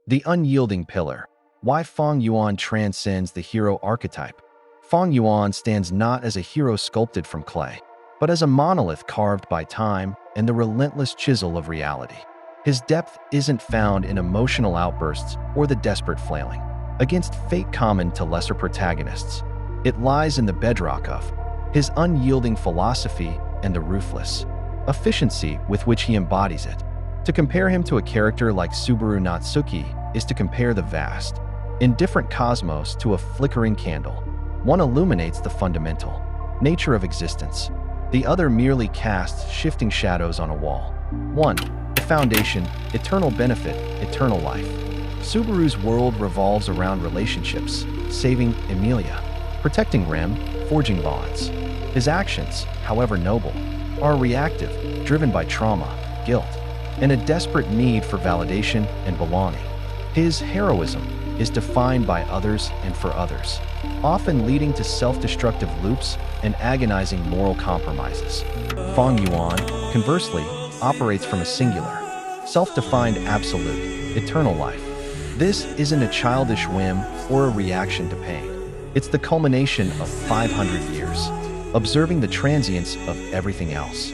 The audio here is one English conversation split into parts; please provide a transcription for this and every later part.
The unyielding pillar. Why Fang Yuan transcends the hero archetype. Fang Yuan stands not as a hero sculpted from clay, but as a monolith carved by time and the relentless chisel of reality. His depth isn't found in emotional outbursts or the desperate flailing against fate common to lesser protagonists. It lies in the bedrock of his unyielding philosophy and the ruthless efficiency with which he embodies it. To compare him to a character like Subaru Natsuki is to compare the vast, indifferent cosmos to a flickering candle. One illuminates the fundamental nature of existence. The other merely casts shifting shadows on a wall. 1. The foundation, eternal benefit, eternal life. Subaru's world revolves around relationships, saving Emilia, protecting Rem, forging bonds. His actions, however noble, are reactive, driven by trauma, guilt, and a desperate need for validation and belonging. His heroism is defined by others and for others, often leading to self-destructive loops and agonizing moral compromises. Fang Yuan, conversely, operates from a singular, self-defined absolute, eternal life. This isn't a childish whim or a reaction to pain. It's the culmination of 500 years, observing the transience of everything else.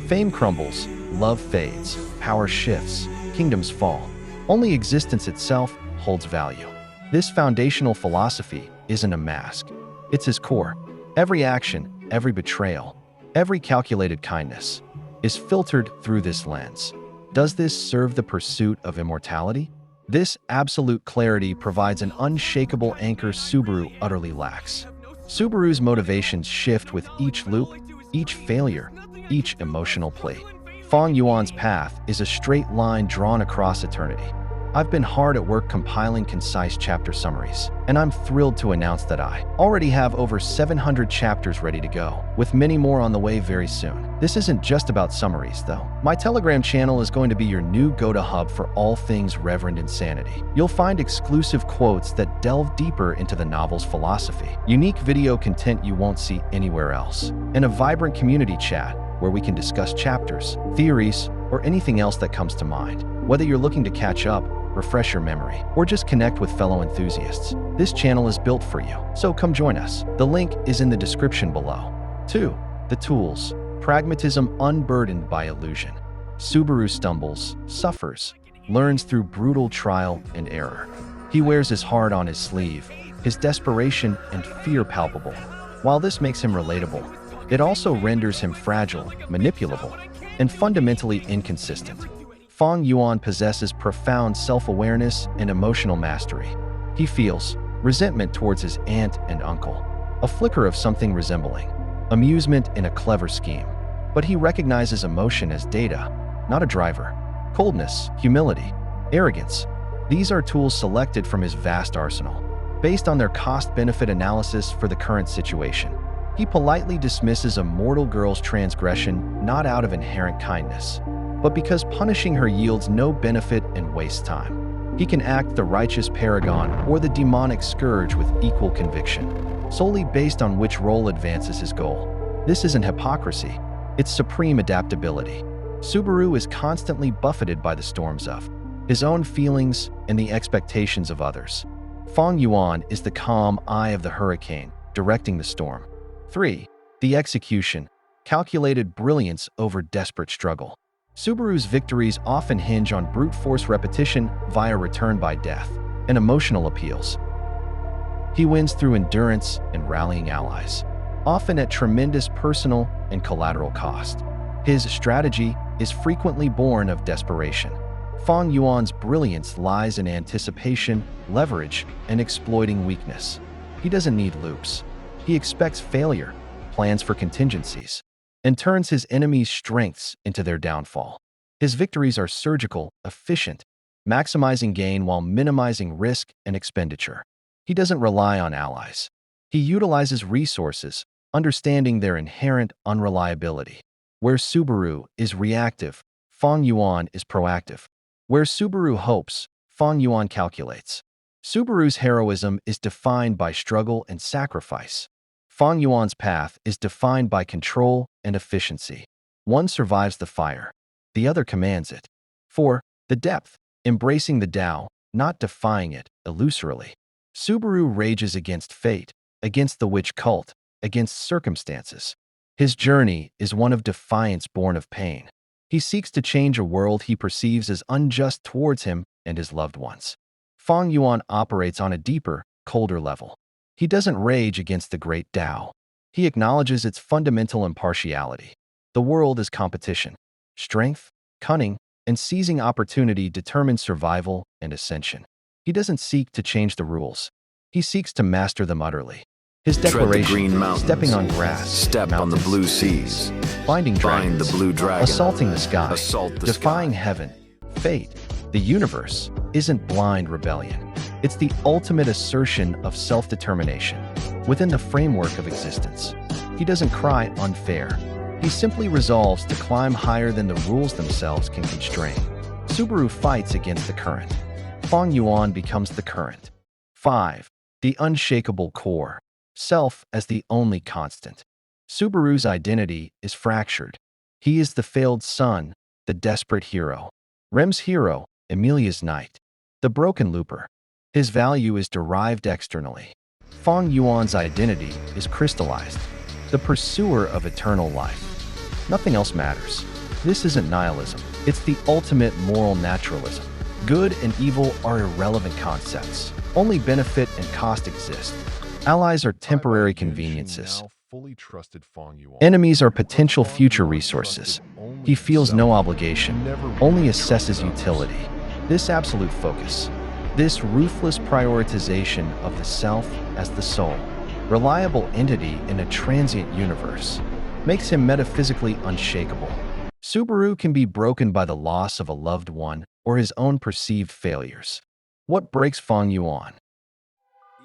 Fame crumbles, love fades, power shifts, kingdoms fall. Only existence itself holds value. This foundational philosophy isn't a mask. It's his core. Every action, every betrayal, every calculated kindness is filtered through this lens. Does this serve the pursuit of immortality? This absolute clarity provides an unshakable anchor Subaru utterly lacks. Subaru's motivations shift with each loop, each failure, each emotional plea. Fang Yuan's path is a straight line drawn across eternity. I've been hard at work compiling concise chapter summaries, and I'm thrilled to announce that I already have over 700 chapters ready to go, with many more on the way very soon. This isn't just about summaries, though. My Telegram channel is going to be your new go-to hub for all things Reverend Insanity. You'll find exclusive quotes that delve deeper into the novel's philosophy, unique video content you won't see anywhere else, and a vibrant community chat where we can discuss chapters, theories, or anything else that comes to mind. Whether you're looking to catch up, refresh your memory, or just connect with fellow enthusiasts, this channel is built for you, so come join us. The link is in the description below. 2. The tools. Pragmatism unburdened by illusion. Subaru stumbles, suffers, learns through brutal trial and error. He wears his heart on his sleeve, his desperation and fear palpable. While this makes him relatable, it also renders him fragile, manipulable, and fundamentally inconsistent. Fang Yuan possesses profound self-awareness and emotional mastery. He feels resentment towards his aunt and uncle, a flicker of something resembling amusement in a clever scheme. But he recognizes emotion as data, not a driver. Coldness, humility, arrogance. These are tools selected from his vast arsenal, based on their cost-benefit analysis for the current situation. He politely dismisses a mortal girl's transgression not out of inherent kindness, but because punishing her yields no benefit and wastes time. He can act the righteous paragon or the demonic scourge with equal conviction, solely based on which role advances his goal. This isn't hypocrisy, it's supreme adaptability. Subaru is constantly buffeted by the storms of his own feelings and the expectations of others. Fang Yuan is the calm eye of the hurricane, directing the storm. 3. The execution. Calculated brilliance over desperate struggle. Subaru's victories often hinge on brute force repetition via return by death and emotional appeals. He wins through endurance and rallying allies, often at tremendous personal and collateral cost. His strategy is frequently born of desperation. Fang Yuan's brilliance lies in anticipation, leverage, and exploiting weakness. He doesn't need loops. He expects failure, plans for contingencies, and turns his enemies' strengths into their downfall. His victories are surgical, efficient, maximizing gain while minimizing risk and expenditure. He doesn't rely on allies. He utilizes resources, understanding their inherent unreliability. Where Subaru is reactive, Fang Yuan is proactive. Where Subaru hopes, Fang Yuan calculates. Subaru's heroism is defined by struggle and sacrifice. Fang Yuan's path is defined by control and efficiency. One survives the fire, the other commands it. 4. The depth. Embracing the Tao. not defying it illusorily. Subaru rages against fate, against the witch cult, against circumstances. His journey is one of defiance born of pain. He seeks to change a world he perceives as unjust towards him and his loved ones. Fang Yuan operates on a deeper, colder level. He doesn't rage against the great Tao. He acknowledges its fundamental impartiality. The world is competition. Strength, cunning, and seizing opportunity determine survival and ascension. He doesn't seek to change the rules. He seeks to master them utterly. His declaration, stepping on grass, step on the blue seas, finding dragons, find the blue dragon, assaulting the sky, assault the defying sky. heaven, fate, the universe, isn't blind rebellion. It's the ultimate assertion of self-determination within the framework of existence. He doesn't cry unfair. He simply resolves to climb higher than the rules themselves can constrain. Subaru fights against the current. Fang Yuan becomes the current. 5. The unshakable core. Self as the only constant. Subaru's identity is fractured. He is the failed son, the desperate hero. Rem's hero, Emilia's knight. The broken looper. His value is derived externally. Fang Yuan's identity is crystallized. The pursuer of eternal life. Nothing else matters. This isn't nihilism. It's the ultimate moral naturalism. Good and evil are irrelevant concepts. Only benefit and cost exist. Allies are temporary conveniences. Enemies are potential future resources. He feels no obligation, only assesses utility. This absolute focus, this ruthless prioritization of the self as the sole, reliable entity in a transient universe, makes him metaphysically unshakable. Subaru can be broken by the loss of a loved one or his own perceived failures. What breaks Fang Yuan?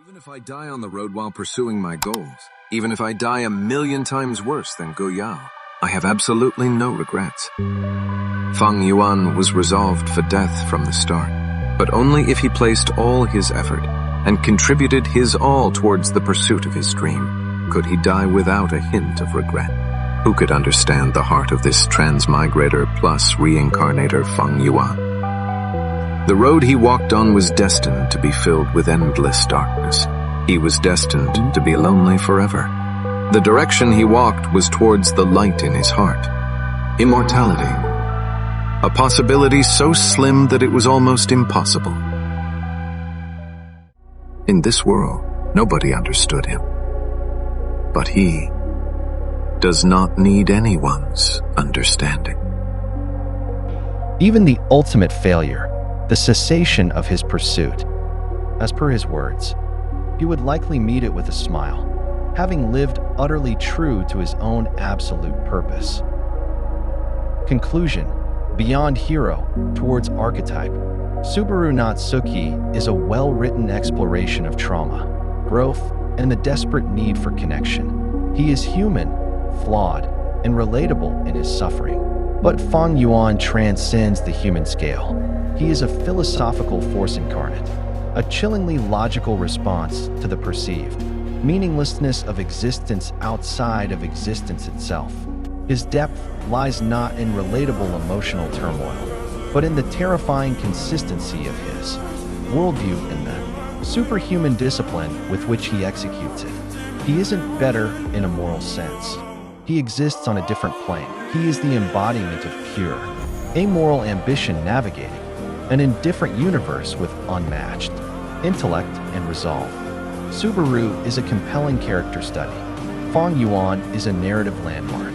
Even if I die on the road while pursuing my goals, even if I die a million times worse than Gu Yao, I have absolutely no regrets. Fang Yuan was resolved for death from the start, but only if he placed all his effort and contributed his all towards the pursuit of his dream could he die without a hint of regret. Who could understand the heart of this transmigrator plus reincarnator Fang Yuan? The road he walked on was destined to be filled with endless darkness. He was destined to be lonely forever. The direction he walked was towards the light in his heart. Immortality. A possibility so slim that it was almost impossible. In this world, nobody understood him. But he does not need anyone's understanding. Even the ultimate failure, the cessation of his pursuit. As per his words, he would likely meet it with a smile, having lived utterly true to his own absolute purpose. Conclusion: beyond hero, towards archetype, Subaru Natsuki is a well-written exploration of trauma, growth, and the desperate need for connection. He is human, flawed, and relatable in his suffering. But Fang Yuan transcends the human scale. He is a philosophical force incarnate, a chillingly logical response to the perceived meaninglessness of existence outside of existence itself. His depth lies not in relatable emotional turmoil, but in the terrifying consistency of his worldview and the superhuman discipline with which he executes it. He isn't better in a moral sense. He exists on a different plane. He is the embodiment of pure, amoral ambition navigating an indifferent universe with unmatched intellect and resolve. Subaru is a compelling character study. Fang Yuan is a narrative landmark.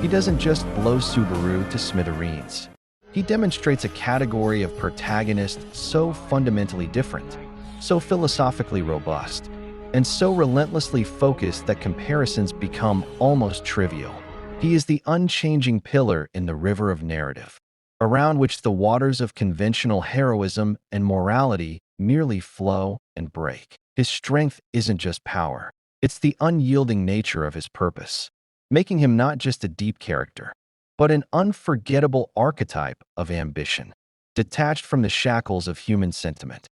He doesn't just blow Subaru to smithereens. He demonstrates a category of protagonist so fundamentally different, so philosophically robust, and so relentlessly focused that comparisons become almost trivial. He is the unchanging pillar in the river of narrative, around which the waters of conventional heroism and morality merely flow and break. His strength isn't just power, it's the unyielding nature of his purpose, making him not just a deep character, but an unforgettable archetype of ambition, detached from the shackles of human sentiment.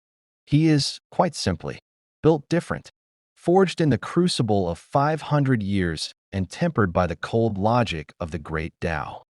He is, quite simply, built different, forged in the crucible of 500 years and tempered by the cold logic of the great Tao.